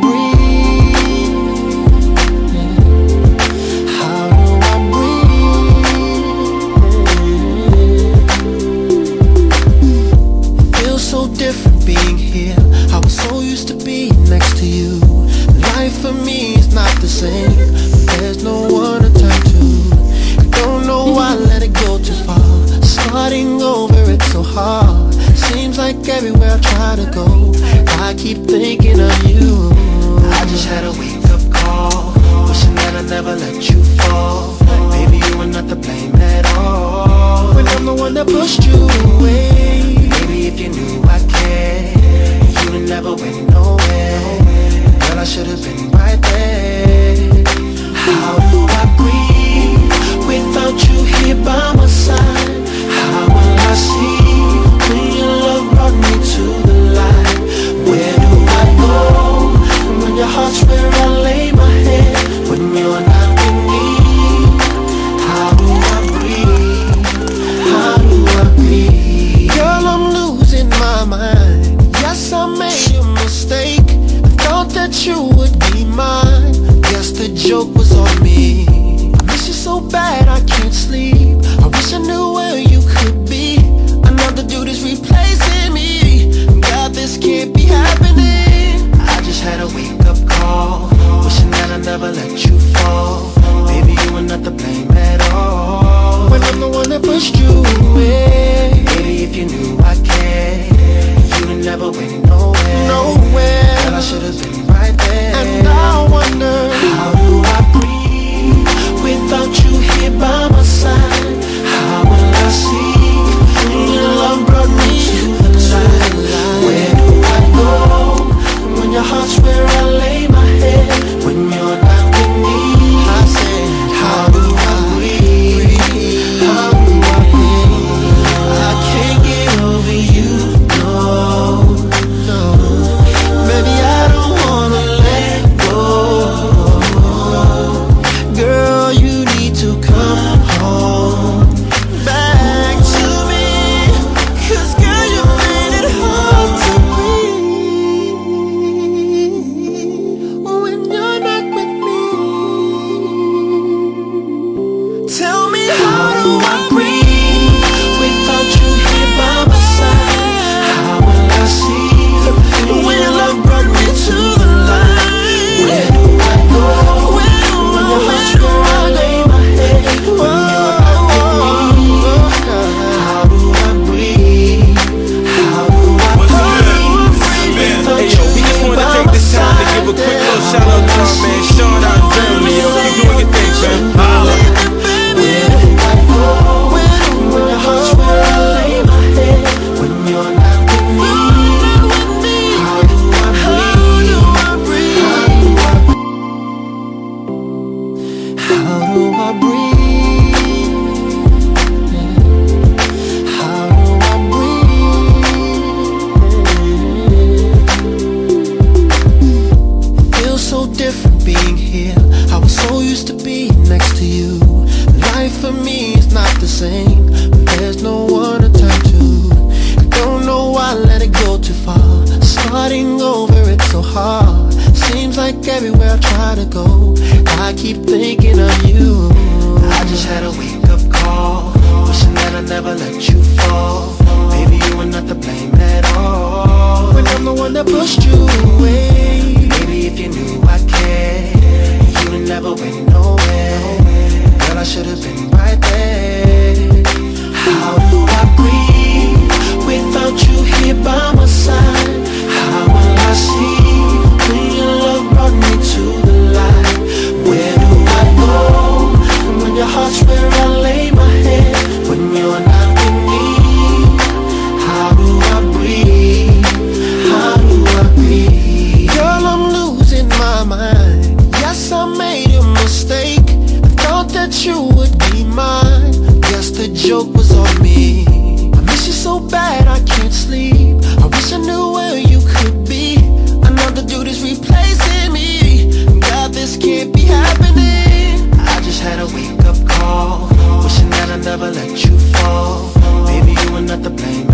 breathe? How do I breathe? Feels so different being here. I was so used to being next to you. Life for me is not the same. There's no one to turn to. I don't know why I let it go too far. Starting over, it's so hard. Seems like everywhere I try to go, I keep thinking of you. I just had a wake-up call, wishing that I never let you fall. Baby, you were not to blame at all, when I'm the one that pushed you away. Baby, if you knew I cared, you would never went nowhere. Girl, I should have been right there. How do I breathe without you here by my side? How will I see when your love brought me to the light? Where do I go when your heart's where I lay my head? When you're not with me, how do I breathe? How do I breathe? Girl, I'm losing my mind. Yes, I made a mistake. I thought that you would be mine. Guess the joke was on me. I miss you so bad I can't sleep. I wish I knew where you could be. Another dude is replacing me. God, this can't be happening. I just had a wake-up call, wishing that I never let you fall. Baby, you were not to blame at all, when I'm the one that pushed you away. Baby, if you knew I cared, you would never went nowhere. Girl, I should have been right there. And I wonder, how do I breathe without you here by my side? How will I see when your love brought me to the light? Where do I go when your heart's where I lay my head? When you're not with me, I said, how do I breathe? How do I breathe? I can't get over you, no. Baby, I don't wanna let go. Girl, you need to come home back to me, 'cause girl, you made it hard to breathe when you're not with me. Tell me, how do I breathe without you here by my side? How will I see when your love brought me to the light? Where do I go when your heart's where I lay my head? When you're not with me, how do I breathe? How do I breathe? Hey yo, we just wanted to take this time to give a quick little shout out to our man Sean out in Germany. Yo, you doing your thing, man. Holla. Where do I go when your heart's where I lay my head? When you're not with me, how do I breathe? How do I breathe? How do I breathe? Feels so different being here. I was so used to being next to you. Life for me is not the same. There's no one to turn to. I don't know why I let it go too far. Starting over, it's so hard. Seems like everywhere I try to go, I keep thinking of you. I just had a wake-up call, wishing that I never let you fall. Baby, you were not to blame at all, when I'm the one that pushed you away. Baby, if you knew I cared, you would never went nowhere. Girl, I should have been right there. How do I breathe without you here by my side? How will I see when your love brought me to the light? Where do I go when your heart's where I lay my head? When you're not with me, how do I breathe? How do I breathe? Girl, I'm losing my mind. Yes, I made a mistake. I thought that you would be mine. Guess the joke was on me. I miss you so bad I can't sleep. I wish I knew where you could be. Another dude is replacing me. God, this can't be happening. I just had a wake-up call, wishing that I never let you fall. Baby, you were not to blame